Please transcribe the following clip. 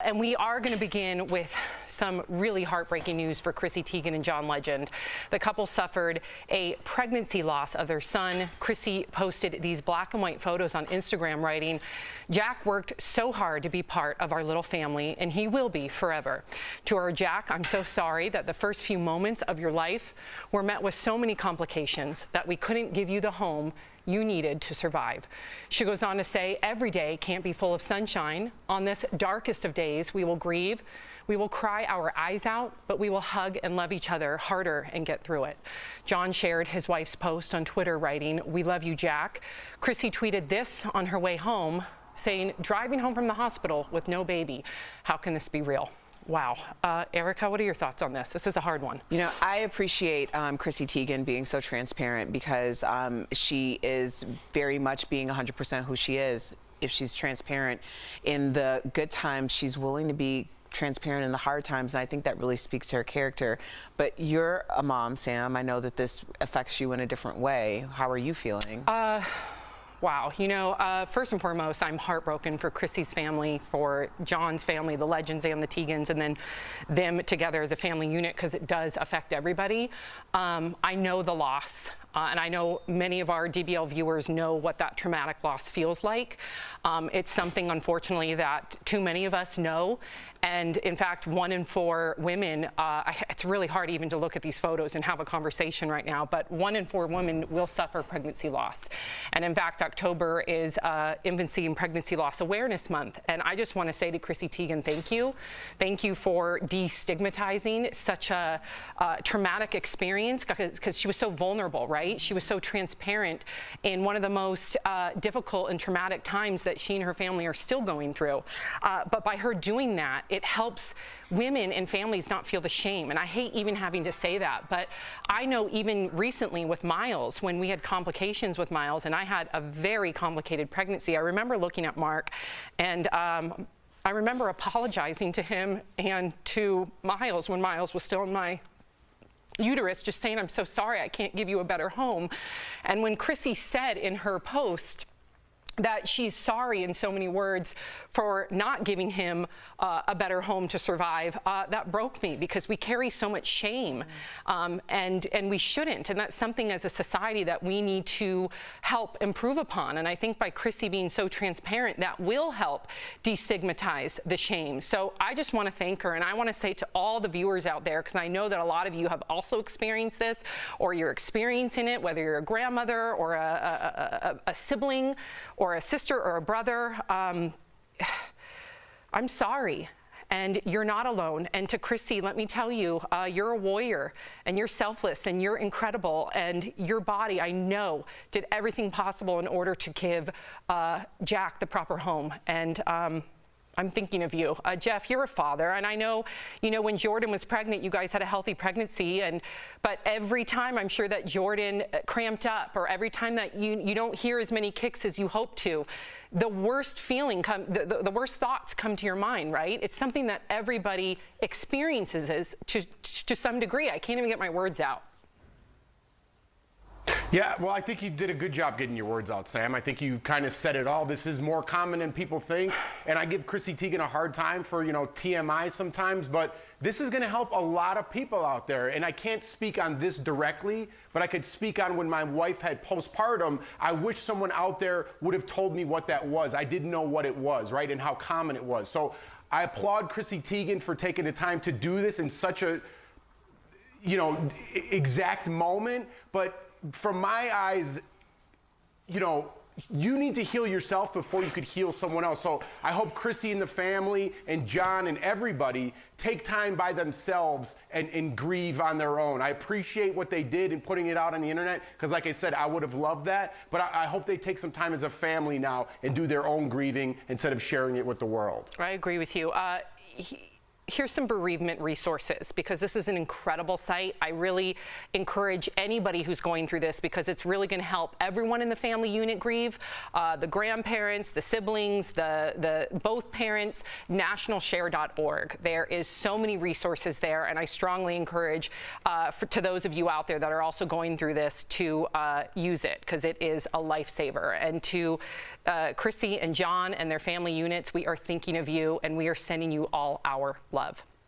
And we are going to begin with some really heartbreaking news for Chrissy Teigen and John Legend. The couple suffered a pregnancy loss of their son. Chrissy posted these black and white photos on Instagram, writing, "Jack worked so hard to be part of our little family, and he will be forever. To our Jack, I'm so sorry that the first few moments of your life were met with so many complications that we couldn't give you the home you needed to survive." She goes on to say, "Every day can't be full of sunshine. On this darkest of days, we will grieve. We will cry our eyes out, but we will hug and love each other harder and get through it." John shared his wife's post on Twitter, writing, "We love you, Jack." Chrissy tweeted this on her way home, saying, "Driving home from the hospital with no baby. How can this be real?" Wow. Erica, what are your thoughts on this? This is a hard one. You know, I appreciate Chrissy Teigen being so transparent, because she is very much being 100% who she is. If she's transparent in the good times, she's willing to be transparent in the hard times, and I think that really speaks to her character. But you're a mom, Sam. I know that this affects you in a different way. How are you feeling? Wow. You know, first and foremost, I'm heartbroken for Chrissy's family, for John's family, the Legends and the Teigens, and then them together as a family unit, because it does affect everybody. I know the loss, and I know many of our DBL viewers know what that traumatic loss feels like. It's something, unfortunately, that too many of us know. And in fact, 1 in 4 women, it's really hard even to look at these photos and have a conversation right now, but 1 in 4 women will suffer pregnancy loss. And in fact, October is Infancy and Pregnancy Loss Awareness Month. And I just want to say to Chrissy Teigen, thank you. Thank you for destigmatizing such a traumatic experience, because she was so vulnerable, right? She was so transparent in one of the most difficult and traumatic times that she and her family are still going through. But by her doing that, it helps women and families not feel the shame. And I hate even having to say that, but I know even recently with Miles, when we had complications with Miles, and I had a very complicated pregnancy, I remember looking at Mark, and I remember apologizing to him and to Miles when Miles was still in my uterus, just saying, "I'm so sorry, I can't give you a better home." And when Chrissy said in her post that she's sorry in so many words for not giving him a better home to survive, that broke me, because we carry so much shame, and we shouldn't. And that's something as a society that we need to help improve upon. And I think by Chrissy being so transparent, that will help destigmatize the shame. So I just want to thank her, and I want to say to all the viewers out there, because I know that a lot of you have also experienced this, or you're experiencing it, whether you're a grandmother or a sibling or a sister or a brother, I'm sorry, and you're not alone. And to Chrissy, let me tell you, you're a warrior, and you're selfless, and you're incredible, and your body, I know, did everything possible in order to give Jack the proper home. And I'm thinking of you. Jeff, you're a father, and I know, you know, when Jordan was pregnant, you guys had a healthy pregnancy, but every time I'm sure that Jordan cramped up, or every time that you don't hear as many kicks as you hope to, the worst feeling, the worst thoughts come to your mind, right? It's something that everybody experiences to some degree. I can't even get my words out. Yeah, well, I think you did a good job getting your words out, Sam. I think you kind of said it all. This is more common than people think, and I give Chrissy Teigen a hard time for, you know, TMI sometimes, but this is going to help a lot of people out there. And I can't speak on this directly, but I could speak on when my wife had postpartum. I wish someone out there would have told me what that was. I didn't know what it was, right, and how common it was. So I applaud Chrissy Teigen for taking the time to do this in such a, you know, exact moment, but from my eyes, you know, you need to heal yourself before you could heal someone else. So I hope Chrissy and the family and John and everybody take time by themselves and grieve on their own. I appreciate what they did in putting it out on the internet, because like I said, I would have loved that. But I hope they take some time as a family now and do their own grieving instead of sharing it with the world. I agree with you. here's some bereavement resources, because this is an incredible site. I really encourage anybody who's going through this, because it's really going to help everyone in the family unit grieve, the grandparents, the siblings, the both parents. Nationalshare.org. There is so many resources there, and I strongly encourage to those of you out there that are also going through this to use it, because it is a lifesaver. And to Chrissy and John and their family units, we are thinking of you, and we are sending you all our love.